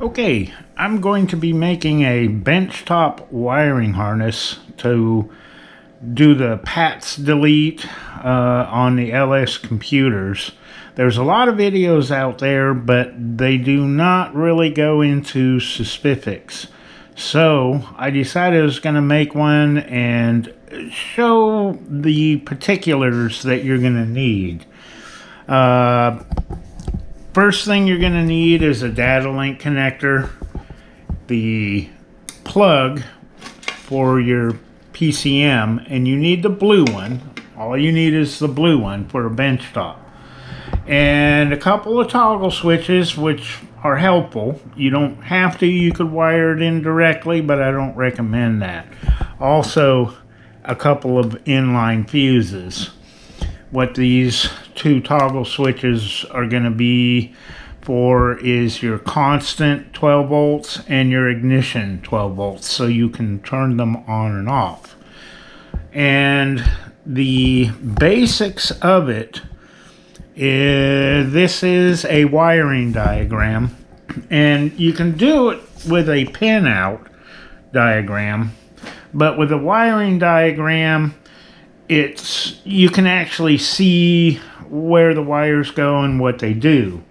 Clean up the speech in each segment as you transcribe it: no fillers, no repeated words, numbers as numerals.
Okay, I'm going to be making a benchtop wiring harness to do the PATS delete on the LS computers. There's a lot of videos out there, but they do not really go into specifics. So I decided I was going to make one and show the particulars that you're going to need. First thing you're going to need is a data link connector, the plug for your PCM, and you need the blue one. All you need is the blue one for a benchtop. And a couple of toggle switches, which are helpful. You don't have to, you could wire it in directly, but I don't recommend that. Also, a couple of inline fuses. What these two toggle switches are going to be for is your constant 12 volts and your ignition 12 volts, so you can turn them on and off. And the basics of it is, this is a wiring diagram, and you can do it with a pinout diagram, but with a wiring diagram, you can actually see where the wires go and what they do.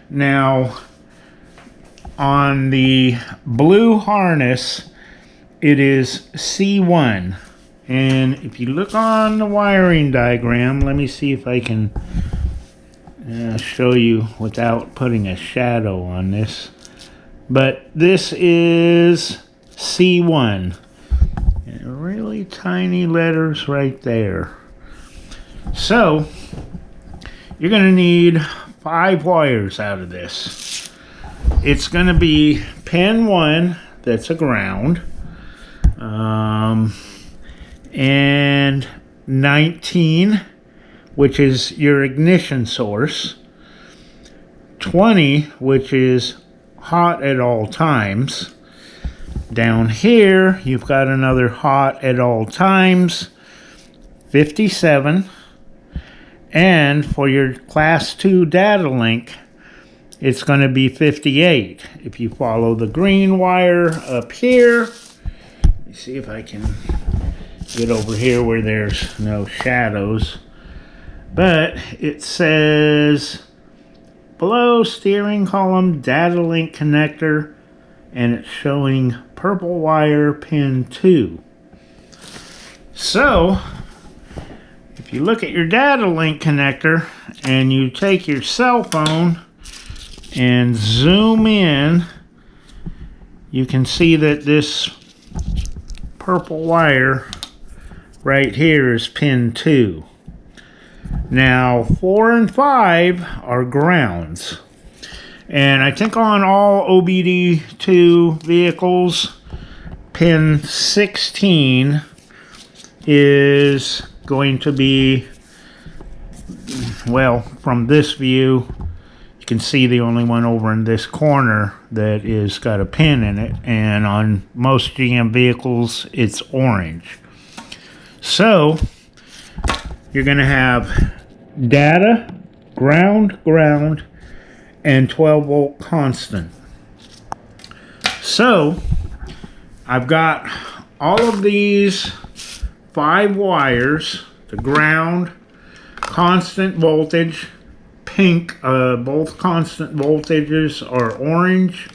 Now, on the blue harness, it is C1. And if you look on the wiring diagram, let me see if I can show you without putting a shadow on this. But this is C1. Really tiny letters right there. So you're going to need 5 wires out of this. It's going to be pin 1, that's a ground, and 19, which is your ignition source, 20, which is hot at all times. Down here, you've got another hot at all times, 57. And for your class 2 data link, it's going to be 58. If you follow the green wire up here, let me see if I can get over here where there's no shadows. But it says below steering column data link connector, and it's showing purple wire pin 2. So if you look at your data link connector and you take your cell phone and zoom in, you can see that this purple wire right here is pin 2. Now 4 and 5 are grounds. And I think on all OBD II vehicles, pin 16 is going to be, well, from this view, you can see the only one over in this corner that is got a pin in it. And on most GM vehicles, it's orange. So you're going to have data, ground, and 12 volt constant. So I've got all of these 5 wires, the ground, constant voltage, pink, both constant voltages are orange,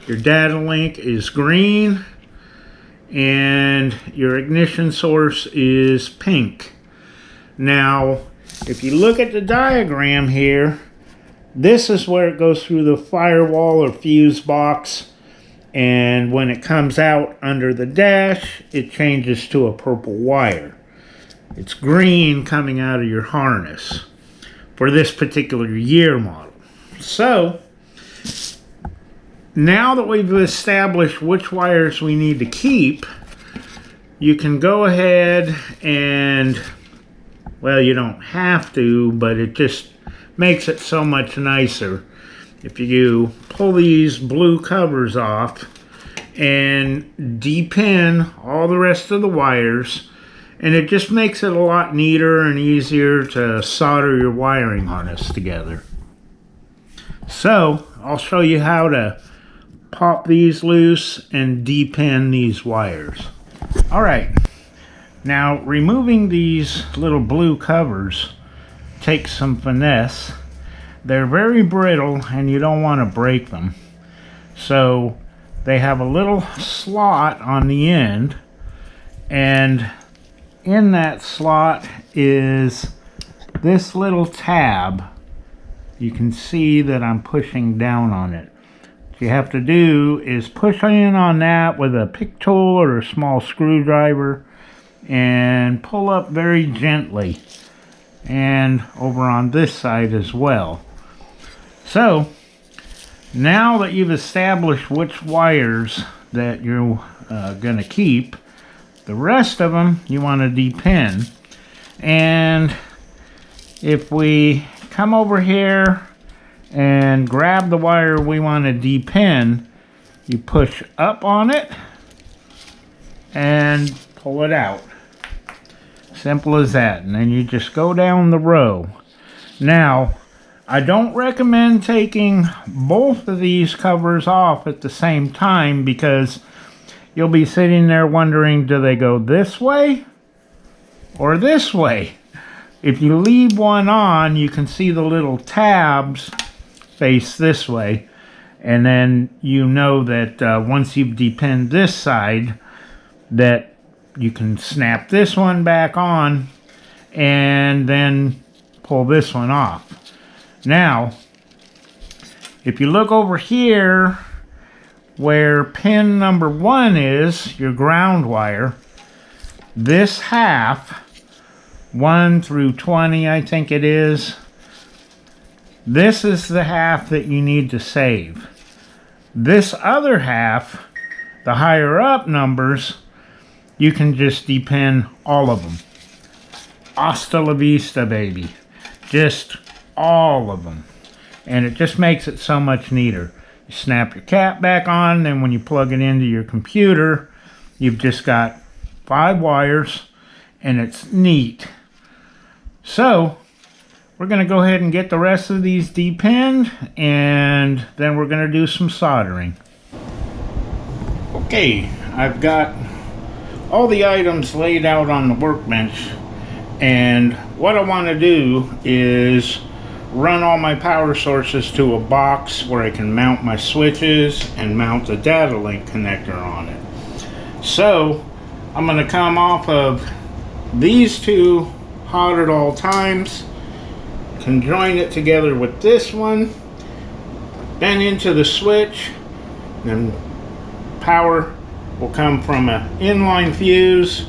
your data link is green, and your ignition source is pink. Now, if you look at the diagram here, this is where it goes through the firewall or fuse box, and when it comes out under the dash, it changes to a purple wire. It's green coming out of your harness for this particular year model. So now that we've established which wires we need to keep, you can go ahead and, well, you don't have to, but it just makes it so much nicer if you pull these blue covers off and depin all the rest of the wires, and it just makes it a lot neater and easier to solder your wiring harness together. So I'll show you how to pop these loose and depin these wires. Alright, now removing these little blue covers takes some finesse. They're very brittle and you don't want to break them. So they have a little slot on the end, and in that slot is this little tab. You can see that I'm pushing down on it. What you have to do is push in on that with a pick tool or a small screwdriver and pull up very gently, and over on this side as well. So now that you've established which wires that you're going to keep, the rest of them you want to depin. And if we come over here and grab the wire we want to depin, you push up on it and pull it out. Simple as that. And then you just go down the row. Now, I don't recommend taking both of these covers off at the same time, because you'll be sitting there wondering, do they go this way or this way? If you leave one on, you can see the little tabs face this way, and then you know that once you've depinned this side, that you can snap this one back on and then pull this one off. Now, if you look over here where pin number 1 is, your ground wire, this half, 1 through 20 I think it is, this is the half that you need to save. This other half, the higher up numbers, you can just depin all of them. Hasta la vista, baby. Just all of them. And it just makes it so much neater. You snap your cap back on, then when you plug it into your computer, you've just got 5 wires, and it's neat. So we're going to go ahead and get the rest of these depinned, and then we're going to do some soldering. Okay, I've got all the items laid out on the workbench, and what I want to do is run all my power sources to a box where I can mount my switches and mount the data link connector on it. So I'm going to come off of these two hot at all times, conjoin it together with this one, then into the switch, then power will come from an inline fuse,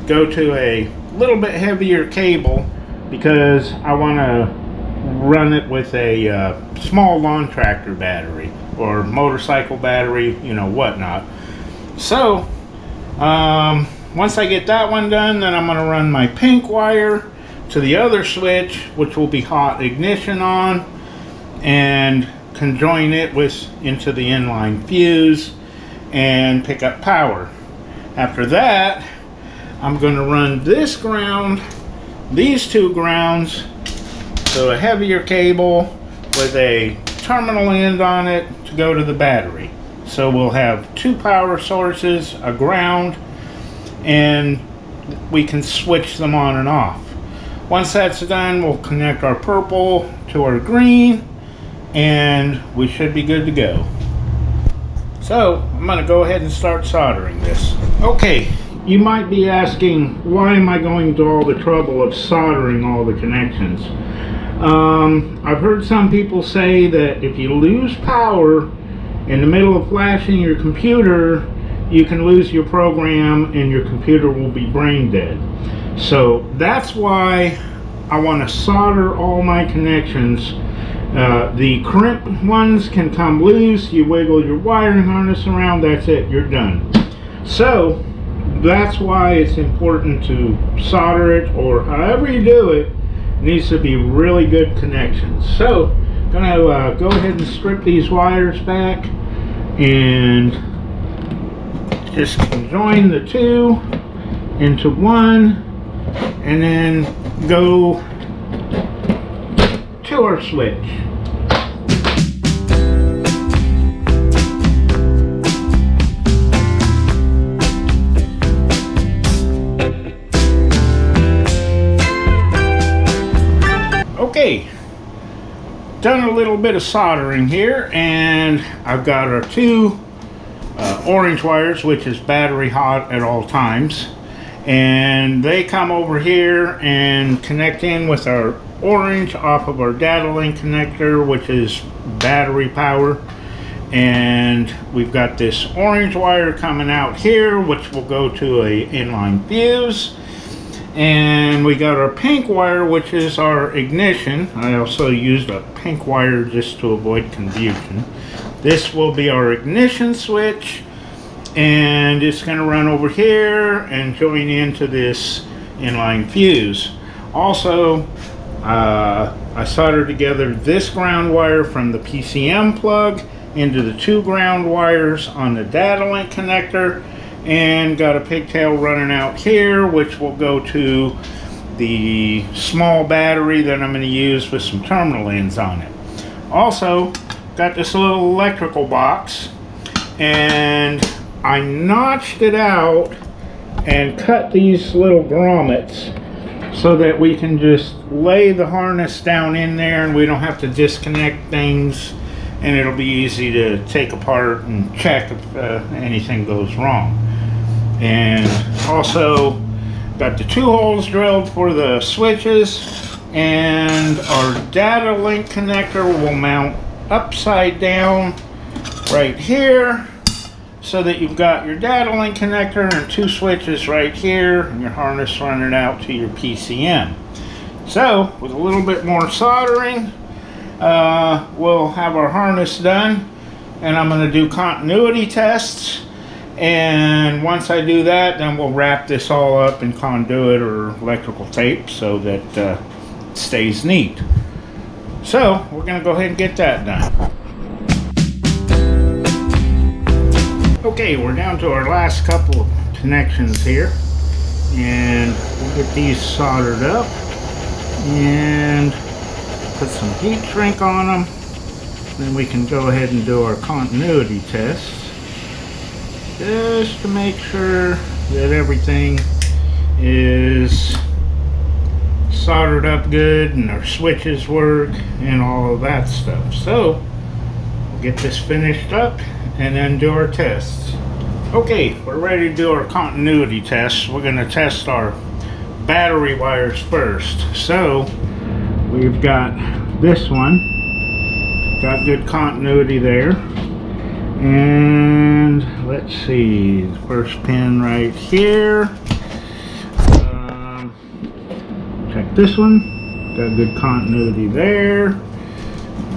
go to a little bit heavier cable because I want to run it with a small lawn tractor battery or motorcycle battery, you know, whatnot. So once I get that one done, then I'm going to run my pink wire to the other switch, which will be hot ignition on, and conjoin it into the inline fuse and pick up power. After that, I'm going to run this ground, these two grounds, so a heavier cable with a terminal end on it to go to the battery. So we'll have 2 power sources, a ground, and we can switch them on and off. Once that's done, we'll connect our purple to our green, and we should be good to go. So I'm going to go ahead and start soldering this. Okay, you might be asking, why am I going to all the trouble of soldering all the connections? I've heard some people say that if you lose power in the middle of flashing your computer, you can lose your program and your computer will be brain dead. So that's why I want to solder all my connections. The crimp ones can come loose. You wiggle your wiring harness around, that's it, you're done. So that's why it's important to solder it, or however you do it, needs to be really good connections. So I'm going to go ahead and strip these wires back and just join the two into one, and then go to our switch. Okay, done a little bit of soldering here, and I've got our two orange wires, which is battery hot at all times, and they come over here and connect in with our orange off of our data link connector, which is battery power. And we've got this orange wire coming out here, which will go to a inline fuse. And we got our pink wire, which is our ignition. I also used a pink wire just to avoid confusion. This will be our ignition switch, and it's going to run over here and join into this inline fuse. Also, I soldered together this ground wire from the PCM plug into the two ground wires on the data link connector, and got a pigtail running out here, which will go to the small battery that I'm going to use with some terminal ends on it. Also got this little electrical box, and I notched it out and cut these little grommets so that we can just lay the harness down in there and we don't have to disconnect things, and it'll be easy to take apart and check if anything goes wrong. And also got the two holes drilled for the switches, and our data link connector will mount upside down right here, so that you've got your data link connector and two switches right here, and your harness running out to your PCM. So with a little bit more soldering, we'll have our harness done, and I'm going to do continuity tests. And once I do that, then we'll wrap this all up in conduit or electrical tape so that it stays neat. So we're going to go ahead and get that done. Okay, we're down to our last couple of connections here, and we'll get these soldered up and put some heat shrink on them. Then we can go ahead and do our continuity tests, just to make sure that everything is soldered up good and our switches work and all of that stuff. So we'll get this finished up and then do our tests. Okay, we're ready to do our continuity tests. We're going to test our battery wires first. So we've got this one, got good continuity there. And let's see, the first pin right here. Check this one, got good continuity there.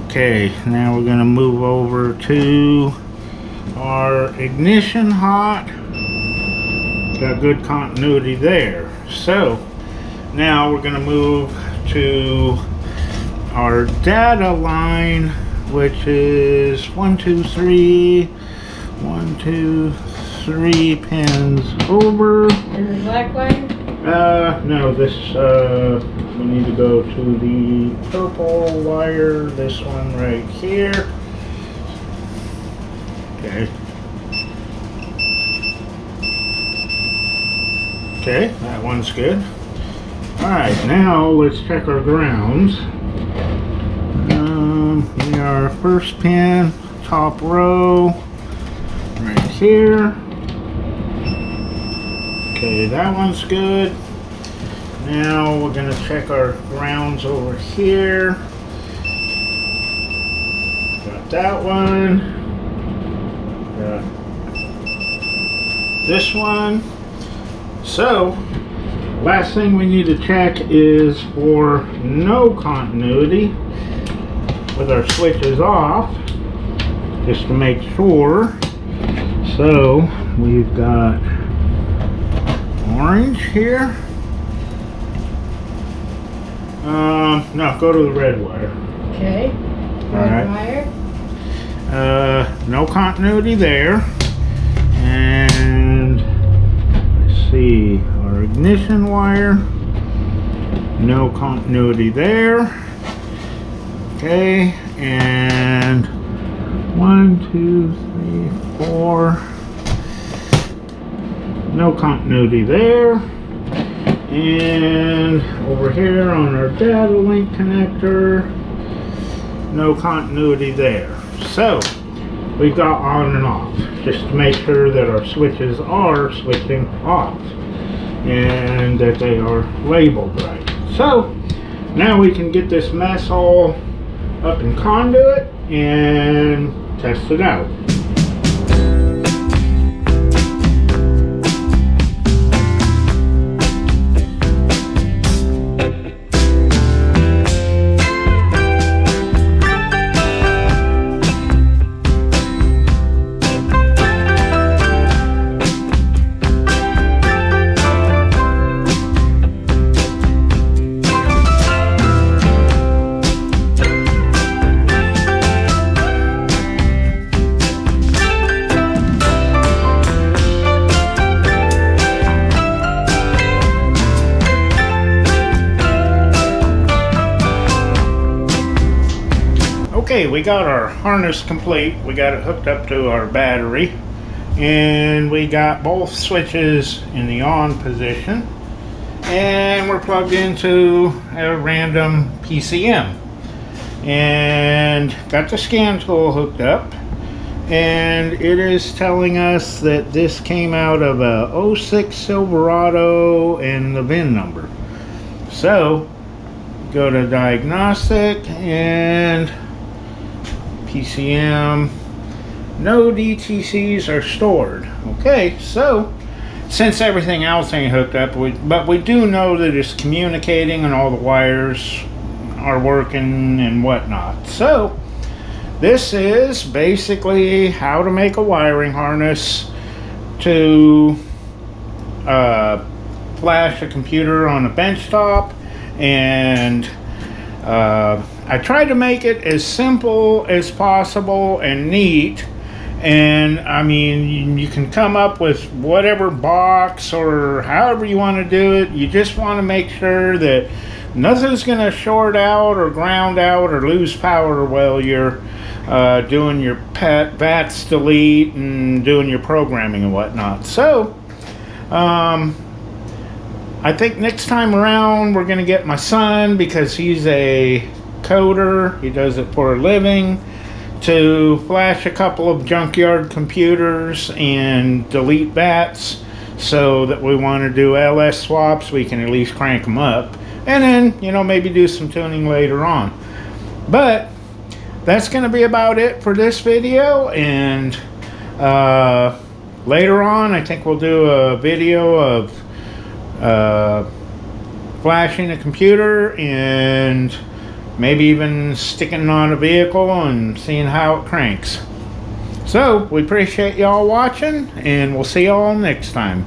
Okay, now we're going to move over to our ignition hot. Got good continuity there. So now we're going to move to our data line, which is 1, 2, 3 pins over. And the black wire? No, this, we need to go to the purple wire, this one right here. Okay. Okay, that one's good. Alright, now let's check our grounds. We are first pin, top row, right here. Okay, that one's good. Now we're going to check our grounds over here. Got that one. Got this one. So last thing we need to check is for no continuity with our switches off, just to make sure. So we've got orange here. No, go to the red wire. Okay. Red wire. No continuity there. And let's see, our ignition wire. No continuity there. Okay, and 1, 2, 3, 4. No continuity there. And over here on our data link connector, no continuity there. So we've got on and off, just to make sure that our switches are switching off and that they are labeled right. So now we can get this mess all up in conduit and test it out. Okay, we got our harness complete. We got it hooked up to our battery, and we got both switches in the on position, and we're plugged into a random PCM, and got the scan tool hooked up, and it is telling us that this came out of a 06 Silverado and the VIN number. So go to diagnostic and PCM, no DTCs are stored. Okay, so since everything else ain't hooked up, but we do know that it's communicating and all the wires are working and whatnot. So this is basically how to make a wiring harness to flash a computer on a benchtop, and I tried to make it as simple as possible and neat. And I mean, you can come up with whatever box or however you want to do it. You just want to make sure that nothing's going to short out or ground out or lose power while you're doing your VATS delete and doing your programming and whatnot. So I think next time around we're going to get my son, because he's a coder, he does it for a living, to flash a couple of junkyard computers and delete VATs, so that we want to do LS swaps, we can at least crank them up, and then, you know, maybe do some tuning later on. But that's going to be about it for this video, and later on I think we'll do a video of flashing a computer and maybe even sticking it on a vehicle and seeing how it cranks. So we appreciate y'all watching, and we'll see y'all next time.